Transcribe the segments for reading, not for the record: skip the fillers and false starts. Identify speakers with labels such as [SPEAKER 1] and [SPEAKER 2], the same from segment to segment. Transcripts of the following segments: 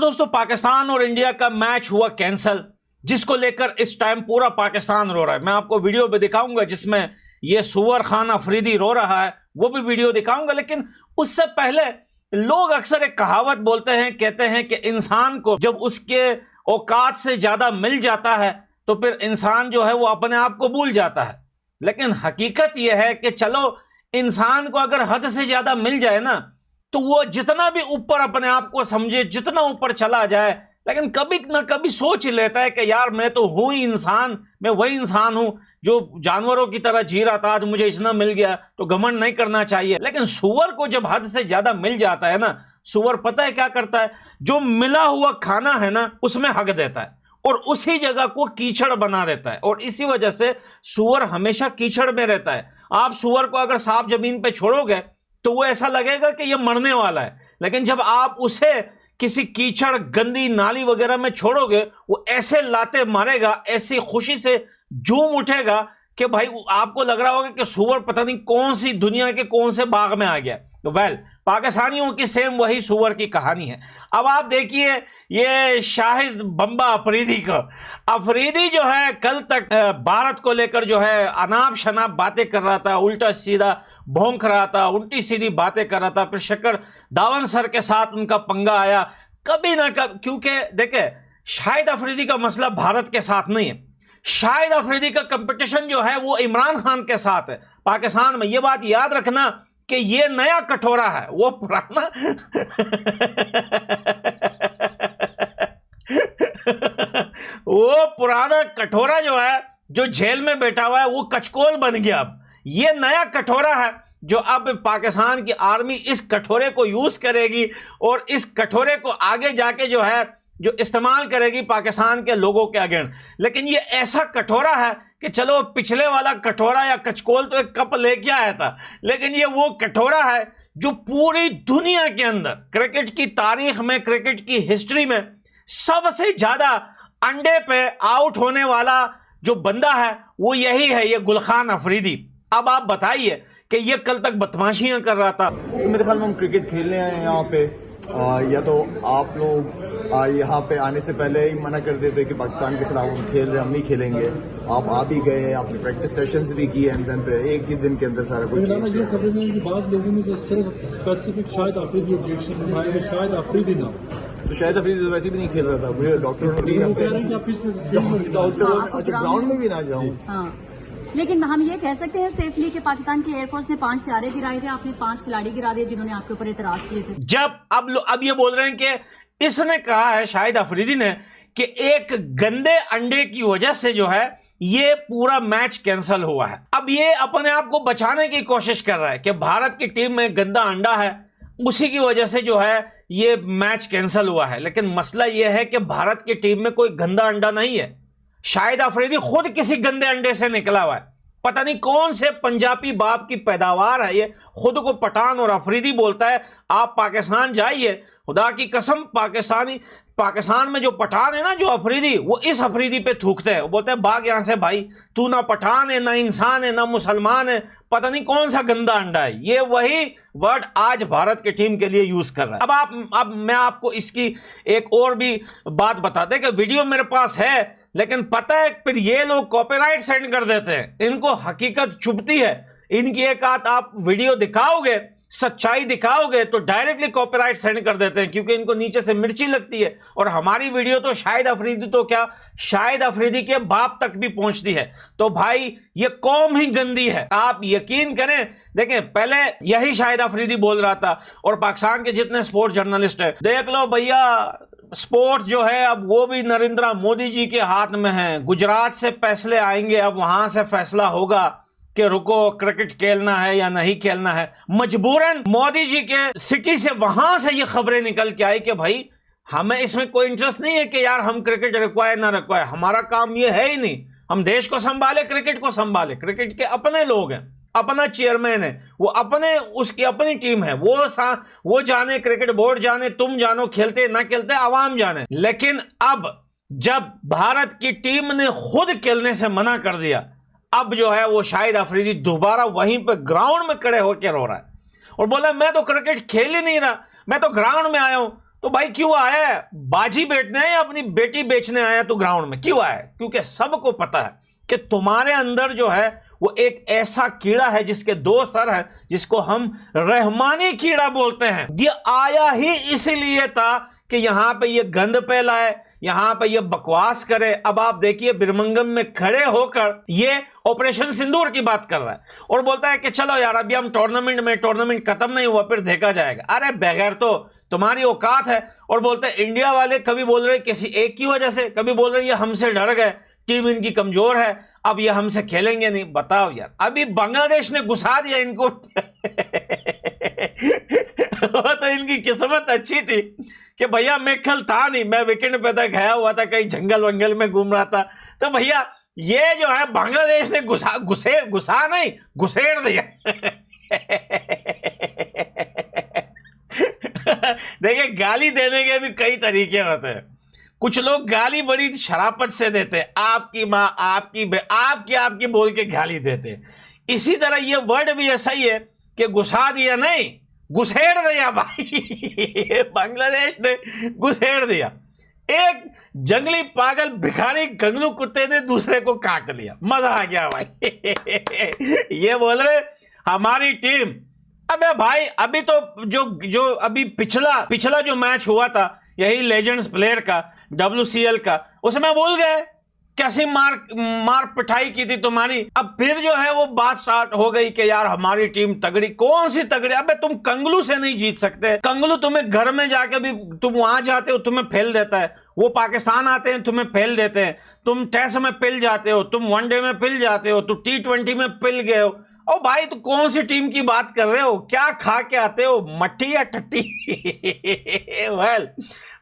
[SPEAKER 1] दोस्तों पाकिस्तान और इंडिया का मैच हुआ कैंसल, जिसको लेकर इस टाइम पूरा पाकिस्तान रो रहा है। मैं आपको वीडियो भी दिखाऊंगा जिसमें ये सुअर खान अफरीदी रो रहा है, वो भी वीडियो दिखाऊंगा। लेकिन उससे पहले लोग अक्सर एक कहावत बोलते हैं, कहते हैं कि इंसान को जब उसके औकात से ज्यादा मिल जाता है तो फिर इंसान जो है वो अपने आप को भूल जाता है। लेकिन हकीकत यह है कि चलो इंसान को अगर हद से ज्यादा मिल जाए ना तो वो जितना भी ऊपर अपने आप को समझे, जितना ऊपर चला जाए, लेकिन कभी ना कभी सोच लेता है कि यार मैं तो हूं ही इंसान, मैं वही इंसान हूं जो जानवरों की तरह जी रहा था, आज मुझे इतना मिल गया तो घमंड नहीं करना चाहिए। लेकिन सुअर को जब हद से ज्यादा मिल जाता है ना, सुअर पता है क्या करता है, जो मिला हुआ खाना है ना उसमें हक देता है और उसी जगह को कीचड़ बना देता है। और इसी वजह से सुअर हमेशा कीचड़ में रहता है। आप सुअर को अगर साफ जमीन पे छोड़ोगे तो वो ऐसा लगेगा कि ये मरने वाला है, लेकिन जब आप उसे किसी कीचड़ गंदी नाली वगैरह में छोड़ोगे वो ऐसे लाते मारेगा, ऐसी खुशी से झूम उठेगा कि भाई आपको लग रहा होगा कि सुअर पता नहीं कौन सी दुनिया के कौन से बाग में आ गया। तो पाकिस्तानियों की सेम वही सुअर की कहानी है। अब आप देखिए ये शाहिद बम्बा अफरीदी जो है कल तक भारत को लेकर जो है अनाप शनाप बातें कर रहा था, उल्टा सीधा भौंक रहा था, उल्टी सीधी बातें कर रहा था। फिर शक्कर दावन सर के साथ उनका पंगा आया कभी ना कभी, क्योंकि देखे शाहिद अफरीदी का मसला भारत के साथ नहीं है। शाहिद अफरीदी का कंपटीशन जो है वो इमरान खान के साथ है पाकिस्तान में। ये बात याद रखना कि ये नया कटोरा है, वो पुराना वो पुराना कटोरा जो है जो जेल में बैठा हुआ है वो कचकोल बन गया। अब ये नया कटोरा है जो अब पाकिस्तान की आर्मी इस कटोरे को यूज करेगी और इस कटोरे को आगे जाके जो है जो इस्तेमाल करेगी पाकिस्तान के लोगों के अगेंस्ट। लेकिन ये ऐसा कटोरा है कि चलो पिछले वाला कटोरा या कचकोल तो एक कप लेके आया था, लेकिन ये वो कटोरा है जो पूरी दुनिया के अंदर क्रिकेट की तारीख में, क्रिकेट की हिस्ट्री में सबसे ज्यादा अंडे पे आउट होने वाला जो बंदा है वो यही है, ये गुलखान अफरीदी। अब आप बताइए कि ये कल तक बदमाशियां कर रहा था।
[SPEAKER 2] तो मेरे ख्याल में हम क्रिकेट खेलने आए हैं यहाँ पे, या तो आप लोग यहाँ पे आने से पहले ही मना कर देते कि पाकिस्तान के खिलाफ हम खेल रहे हैं, हम नहीं खेलेंगे। आप आ भी गए, आपने प्रैक्टिस सेशंस भी किए एंड देन पे एक ही दिन के अंदर सारा कुछ।
[SPEAKER 3] ये खबर नहीं कि बाद लोगों ने जो सिर्फ स्पेसिफिक शायद अफरीदी ऑब्जेक्शन उठाए कि शायद अफरीदी ना, तो
[SPEAKER 2] शायद अफरीदी तो वैसे भी नहीं खेल रहा था, मुझे डॉक्टर ग्राउंड में भी ना जाऊँ।
[SPEAKER 4] लेकिन हम ये कह सकते हैं सेफली कि पाकिस्तान की एयरफोर्स ने 5 तारे गिराए थे, आपने 5 खिलाड़ी गिरा दिए जिन्होंने आपके ऊपर एतराज किए थे।
[SPEAKER 1] जब अब ये बोल रहे हैं कि इसने कहा है शाहिद अफरीदी ने कि एक गंदे अंडे की वजह से जो है ये पूरा मैच कैंसिल हुआ है। अब ये अपने आप को बचाने की कोशिश कर रहा है कि भारत की टीम में गंदा अंडा है, उसी की वजह से जो है ये मैच कैंसिल हुआ है। लेकिन मसला ये है कि भारत की टीम में कोई गंदा अंडा नहीं है। शाहिद अफरीदी खुद किसी गंदे अंडे से निकला हुआ है, पता नहीं कौन से पंजाबी बाप की पैदावार है ये, खुद को पठान और अफरीदी बोलता है। आप पाकिस्तान जाइए, खुदा की कसम पाकिस्तान में जो पठान है ना, जो अफरीदी, वो इस अफरीदी पे थूकते हैं। वो बोलते हैं भाग यहां से भाई, तू ना पठान है, ना इंसान है, ना मुसलमान है, पता नहीं कौन सा गंदा अंडा है। ये वही वर्ड आज भारत की टीम के लिए यूज कर रहा है। अब मैं आपको इसकी एक और भी बात बताते कि वीडियो मेरे पास है, लेकिन पता है फिर ये लोग कॉपीराइट सेंड कर देते हैं, इनको हकीकत चुभती है। इनकी एक आध आप वीडियो दिखाओगे, सच्चाई दिखाओगे तो डायरेक्टली कॉपीराइट सेंड कर देते हैं, क्योंकि इनको नीचे से मिर्ची लगती है। और हमारी वीडियो तो शाहिद अफरीदी तो क्या, शाहिद अफरीदी के बाप तक भी पहुंचती है। तो भाई ये कौम ही गंदी है, आप यकीन करें। देखें पहले यही शाहिद अफरीदी बोल रहा था और पाकिस्तान के जितने स्पोर्ट्स जर्नलिस्ट है, देख लो भैया स्पोर्ट्स जो है अब वो भी नरेंद्र मोदी जी के हाथ में है। गुजरात से फैसले आएंगे, अब वहां से फैसला होगा कि रुको क्रिकेट खेलना है या नहीं खेलना है। मजबूरन मोदी जी के सिटी से वहां से ये खबरें निकल के आई कि भाई हमें इसमें कोई इंटरेस्ट नहीं है कि यार हम क्रिकेट रिक्वायर ना रिक्वायर, हमारा काम ये है ही नहीं। हम देश को संभाले, क्रिकेट को संभाले, क्रिकेट के अपने लोग हैं, अपना चेयरमैन है, वो अपने उसकी अपनी टीम है, वो जाने, क्रिकेट बोर्ड जाने, तुम जानो, खेलते ना खेलते आवाम जाने। लेकिन अब जब भारत की टीम ने खुद खेलने से मना कर दिया, अब जो है वो शाहिद अफरीदी दोबारा वहीं पे ग्राउंड में खड़े होकर रो रहा है और बोला मैं तो क्रिकेट खेल ही नहीं रहा, मैं तो ग्राउंड में आया हूं। تو بھائی کیوں آیا ہے؟ باجی بیٹھنے آیا یا اپنی بیٹی بیچنے آیا تو گراؤنڈ میں کیوں آیا ہے؟ کیونکہ سب کو پتا ہے کہ تمہارے اندر جو ہے وہ ایک ایسا کیڑا ہے جس کے 2 سر ہیں، جس کو ہم رحمانی کیڑا بولتے ہیں۔ یہ آیا ہی اس لیے تھا کہ یہاں پہ یہ گند پھیلائے، یہاں پہ یہ بکواس کرے۔ اب آپ دیکھیے برمنگم میں کھڑے ہو کر یہ آپریشن سندور کی بات کر رہا ہے اور بولتا ہے کہ چلو یار ابھی ہم ٹورنامنٹ ختم نہیں ہوا پھر دیکھا جائے گا۔ ارے بغیر تو تمہاری اوقات ہے۔ اور بولتے ہیں انڈیا والے کبھی بول رہے کسی ایک کی وجہ سے، کبھی بول رہے یہ ہم سے ڈر گئے، ٹیم ان کی کمزور ہے، اب یہ ہم سے کھیلیں گے نہیں۔ بتاؤ یار، ابھی بنگلہ دیش نے گھسا دیا ان کو تو ان کی قسمت اچھی تھی کہ بھیا میں کل تھا نہیں، میں ویکینڈ پہ تھا، گیا ہوا تھا کہیں جنگل ونگل میں گھوم رہا تھا، تو بھیا یہ جو ہے بنگلہ دیش نے گھسا نہیں گھسیڑ دیا۔ دیکھیں گالی دینے کے بھی کئی طریقے ہوتے ہیں۔ کچھ لوگ گالی بڑی شرافت سے دیتے ہیں، آپ کی ماں، آپ کی بول کے گالی دیتے ہیں۔ اسی طرح یہ ورڈ بھی ایسا ہی ہے کہ گھسا دیا نہیں، گھسیڑ دیا بھائی۔ بنگلہ دیش نے گھسیڑ دیا۔ ایک جنگلی پاگل بھکاری گنگلو کتے نے دوسرے کو کاٹ لیا، مزہ آ گیا بھائی۔ یہ بول رہے ہماری ٹیم، ابے بھائی ابھی تو جو ابھی پچھلا جو میچ ہوا تھا یہی لیجنڈز پلیئر کا WCL کا، اس میں بھول گئے کیسی مار پٹھائی کی تھی تمہاری۔ اب پھر جو ہے وہ بات سٹارٹ ہو گئی کہ یار ہماری ٹیم تگڑی، کون سی تگڑی؟ ابے تم کنگلو سے نہیں جیت سکتے۔ کنگلو تمہیں گھر میں جا کے بھی، تم وہاں جاتے ہو تمہیں پھیل دیتا ہے، وہ پاکستان آتے ہیں تمہیں پھیل دیتے ہیں، تم ٹیسٹ میں پل جاتے ہو، تم ون ڈے میں پل جاتے ہو، تو T20 میں پل گئے ہو۔ او بھائی تو کون سی ٹیم کی بات کر رہے ہو؟ کیا کھا کے آتے ہو، مٹھی یا ٹٹی؟ ویل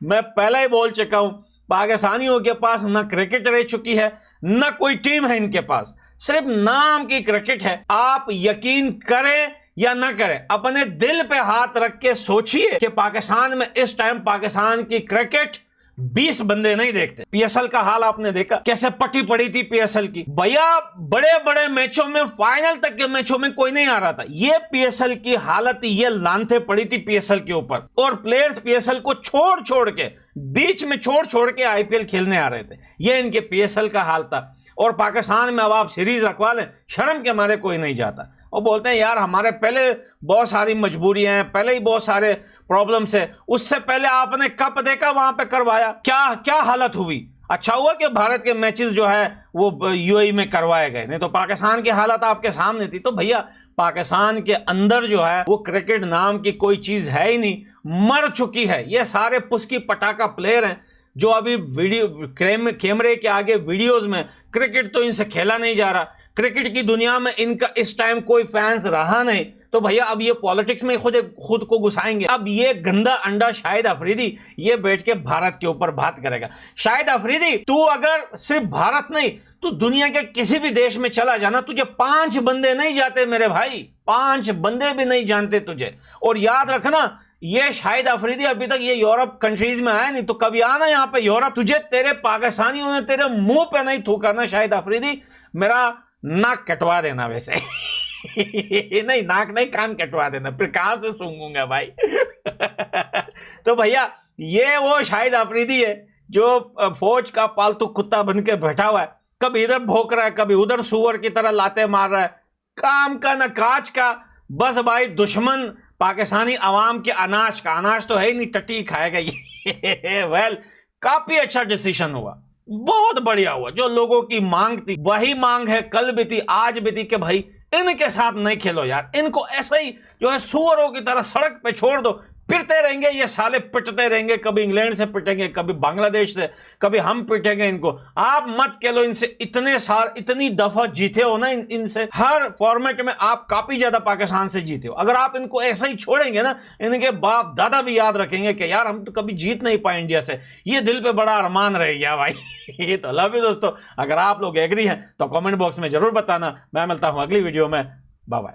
[SPEAKER 1] میں پہلے ہی بول چکا ہوں، پاکستانیوں کے پاس نہ کرکٹ رہ چکی ہے نہ کوئی ٹیم ہے ان کے پاس، صرف نام کی کرکٹ ہے۔ آپ یقین کریں یا نہ کریں، اپنے دل پہ ہاتھ رکھ کے سوچئے کہ پاکستان میں اس ٹائم پاکستان کی کرکٹ 20 بندے نہیں دیکھتے۔ PSL کا حال آپ نے دیکھا کیسے پٹی پڑی تھی PSL کی، بھیا بڑے بڑے میچوں میں، فائنل تک کے میچوں میں کوئی نہیں آ رہا تھا۔ یہ PSL کی حالت، یہ لانتیں پڑی تھی PSL کے اوپر، اور پلیئرز PSL کو چھوڑ کے، بیچ میں چھوڑ کے IPL کھیلنے آ رہے تھے۔ یہ ان کے PSL کا حال تھا۔ اور پاکستان میں اب آپ سیریز رکھوا لیں، شرم کے مارے کوئی نہیں جاتا، اور بولتے ہیں یار ہمارے پہلے بہت ساری مجبوریاں ہیں، پہلے ہی بہت سارے پرابلمس ہیں، اس سے پہلے آپ نے کپ دیکھا وہاں پہ کروایا، کیا حالت ہوئی؟ اچھا ہوا کہ بھارت کے میچز جو ہے وہ UAE میں کروائے گئے، نہیں تو پاکستان کی حالت آپ کے سامنے تھی۔ تو بھیا پاکستان کے اندر جو ہے وہ کرکٹ نام کی کوئی چیز ہے ہی نہیں، مر چکی ہے۔ یہ سارے پسکی پٹاخا پلیئر ہیں جو ابھی کیمرے کے آگے ویڈیوز میں، کرکٹ تو ان سے کھیلا نہیں جا رہا، کرکٹ کی دنیا میں ان کا اس ٹائم کوئی فینس رہا نہیں، تو بھیا اب یہ پالیٹکس میں خود کو گھسائیں گے۔ اب یہ گندا انڈا شاہد افریدی یہ بیٹھ کے بھارت کے اوپر بات کرے گا۔ شاہد افریدی تو اگر صرف بھارت نہیں، تو دنیا کے کسی بھی دیش میں چلا جانا، تجھے 5 بندے نہیں جاتے میرے بھائی، 5 بندے بھی نہیں جانتے تجھے۔ اور یاد رکھنا یہ شاہد افریدی ابھی تک یہ یورپ کنٹریز میں آیا نہیں، تو کبھی آنا یہاں پہ یورپ، تجھے تیرے پاکستانیوں نے تیرے منہ پہ نہیں تھوکا نا شاہد افریدی، میرا ناک کٹوا دینا ویسے نہیں ناک نہیں، کان کٹوا دینا، پھر کہاں سے سونگوں گا بھائی۔ تو بھیا یہ وہ شاہد افریدی ہے جو فوج کا پالتو کتا بن کے بیٹھا ہوا ہے، کبھی ادھر بھونک رہا ہے، کبھی ادھر سور کی طرح لاتے مار رہا ہے، کام کا نہ کاج کا، بس بھائی دشمن پاکستانی عوام کے اناج کا، اناج تو ہے ہی نہیں، ٹٹی کھائے گا یہ۔ ویل کافی اچھا ڈیسیشن ہوا، بہت بڑھیا ہوا، جو لوگوں کی مانگ تھی وہی مانگ ہے، کل بھی تھی آج بھی تھی، کہ بھائی ان کے ساتھ نہیں کھیلو یار، ان کو ایسا ہی جو ہے سوروں کی طرح سڑک پہ چھوڑ دو، پھرتے رہیں گے یہ سالے، پٹتے رہیں گے، کبھی انگلینڈ سے پٹیں گے، کبھی بنگلہ دیش سے، کبھی ہم پٹیں گے ان کو۔ آپ مت کھیلو ان سے، اتنی دفعہ جیتے ہو نا ان سے، ہر فارمیٹ میں آپ کافی زیادہ پاکستان سے جیتے ہو۔ اگر آپ ان کو ایسا ہی چھوڑیں گے نا، ان کے باپ دادا بھی یاد رکھیں گے کہ یار ہم تو کبھی جیت نہیں پائے انڈیا سے، یہ دل پہ بڑا ارمان رہ گیا بھائی۔ تو لو یو دوستو، اگر آپ لوگ ایگری ہیں تو کامنٹ باکس میں ضرور بتانا۔ میں ملتا ہوں اگلی ویڈیو میں، بائے بائے۔